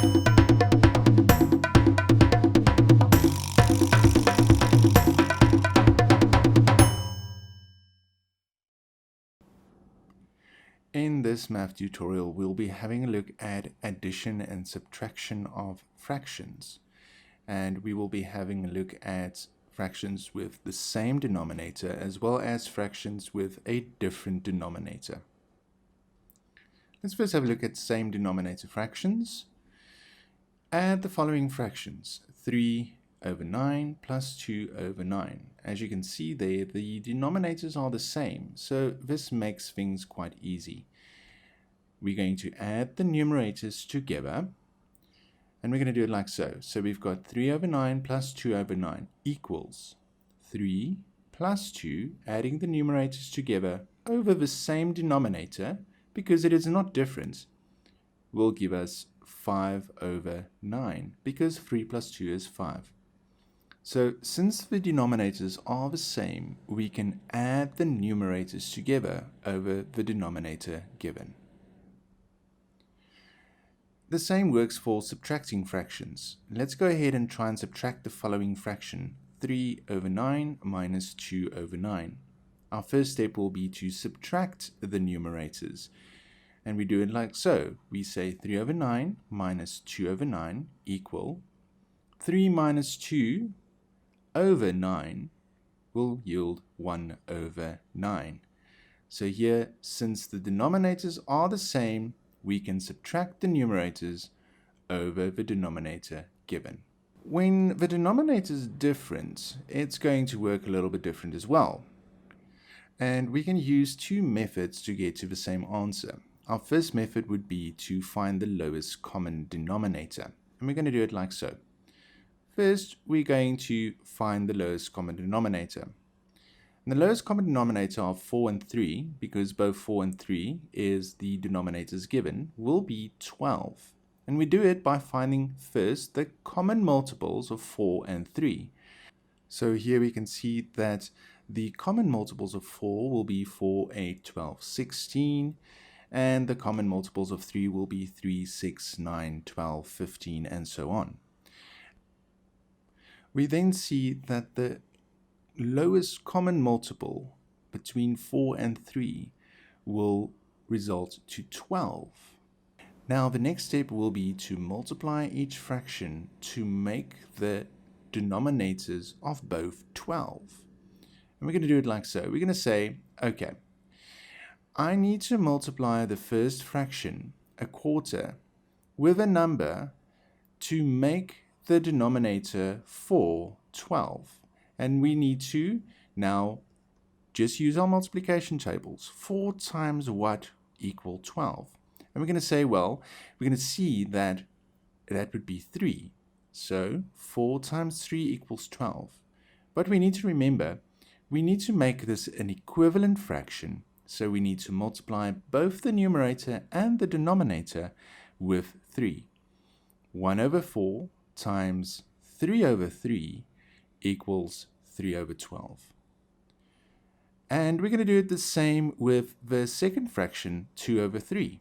In this math tutorial, we'll be having a look at addition and subtraction of fractions. And we will be having a look at fractions with the same denominator as well as fractions with a different denominator. Let's first have a look at same denominator fractions. Add the following fractions: 3 over 9 plus 2 over 9. As you can see there, the denominators are the same, so this makes things quite easy. We're going to add the numerators together, and we're going to do it like so. So we've got 3 over 9 plus 2 over 9 equals 3 plus 2, adding the numerators together over the same denominator, because it is not different, will give us 5 over 9, because 3 plus 2 is 5. So since the denominators are the same, we can add the numerators together over the denominator given. The same works for subtracting fractions. Let's go ahead and try and subtract the following fraction: 3 over 9 minus 2 over 9. Our first step will be to subtract the numerators. And we do it like so. We say 3 over 9 minus 2 over 9 equal 3 minus 2 over 9 will yield 1 over 9. So here, since the denominators are the same, we can subtract the numerators over the denominator given. When the denominator is different, it's going to work a little bit different as well. And we can use two methods to get to the same answer. Our first method would be to find the lowest common denominator. And we're going to do it like so. First, we're going to find the lowest common denominator. And the lowest common denominator of 4 and 3, because both 4 and 3 is the denominators given, will be 12. And we do it by finding first the common multiples of 4 and 3. So here we can see that the common multiples of 4 will be 4, 8, 12, 16. And the common multiples of 3 will be 3, 6, 9, 12, 15, and so on. We then see that the lowest common multiple between 4 and 3 will result to 12. Now the next step will be to multiply each fraction to make the denominators of both 12. And we're going to do it like so. We're going to say, okay, I need to multiply the first fraction, a quarter, with a number to make the denominator for 12. And we need to now just use our multiplication tables. 4 times what equal 12? And we're going to say, well, we're going to see that that would be 3. So 4 times 3 equals 12. But we need to remember, we need to make this an equivalent fraction. So we need to multiply both the numerator and the denominator with 3. 1 over 4 times 3 over 3 equals 3 over 12. And we're going to do it the same with the second fraction, 2 over 3.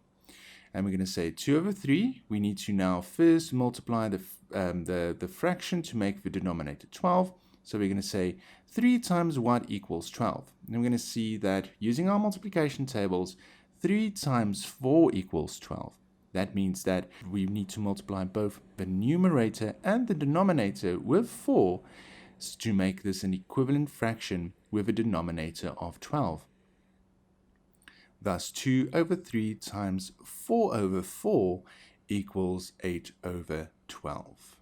And we're going to say 2 over 3, we need to now first multiply the fraction to make the denominator 12. So we're going to say 3 times what equals 12. And we're going to see that using our multiplication tables, 3 times 4 equals 12. That means that we need to multiply both the numerator and the denominator with 4 to make this an equivalent fraction with a denominator of 12. Thus, 2 over 3 times 4 over 4 equals 8 over 12.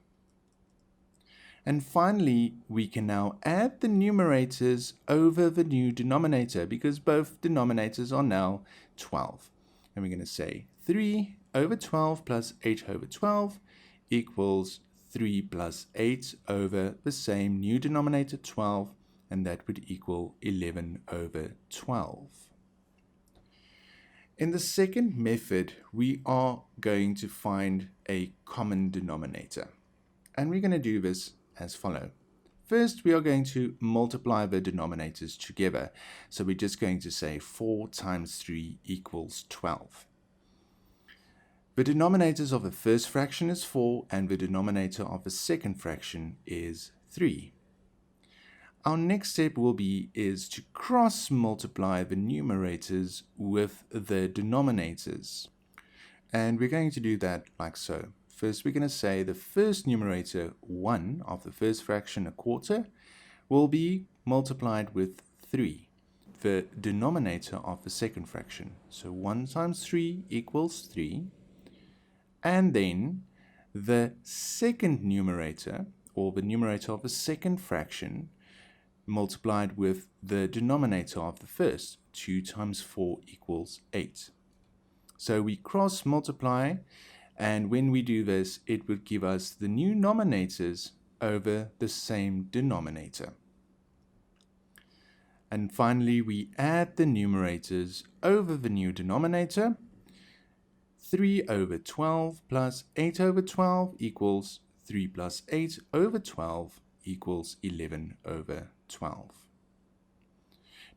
And finally, we can now add the numerators over the new denominator, because both denominators are now 12. And we're going to say 3 over 12 plus 8 over 12 equals 3 plus 8 over the same new denominator 12, and that would equal 11 over 12. In the second method, we are going to find a common denominator. And we're going to do this as follows. First, we are going to multiply the denominators together. So we're just going to say 4 times 3 equals 12. The denominators of the first fraction is 4 and the denominator of the second fraction is 3. Our next step is to cross multiply the numerators with the denominators. And we're going to do that like so. First, we're going to say the first numerator, 1 of the first fraction, a quarter, will be multiplied with 3, the denominator of the second fraction. So 1 times 3 equals 3. And then the second numerator, or the numerator of the second fraction, multiplied with the denominator of the first. 2 times 4 equals 8. So we cross multiply, and when we do this, it would give us the new nominators over the same denominator. And finally, we add the numerators over the new denominator. 3 over 12 plus 8 over 12 equals 3 plus 8 over 12 equals 11 over 12.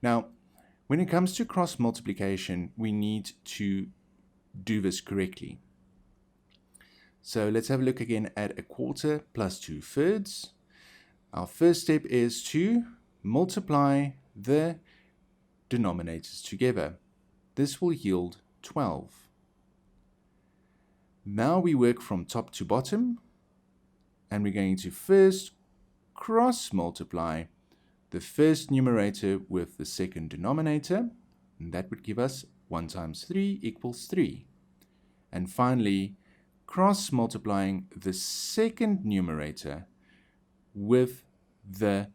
Now, when it comes to cross multiplication, we need to do this correctly. So let's have a look again at a quarter plus 2/3. Our first step is to multiply the denominators together. This will yield 12. Now we work from top to bottom, and we're going to first cross multiply the first numerator with the second denominator, and that would give us 1 times 3 equals 3. And finally, cross multiplying the second numerator with the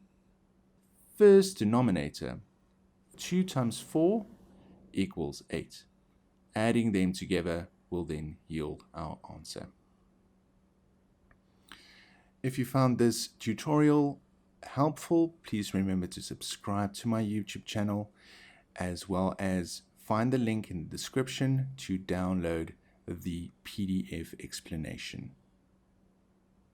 first denominator. 2 times 4 equals 8. Adding them together will then yield our answer. If you found this tutorial helpful, please remember to subscribe to my YouTube channel, as well as find the link in the description to download the PDF explanation.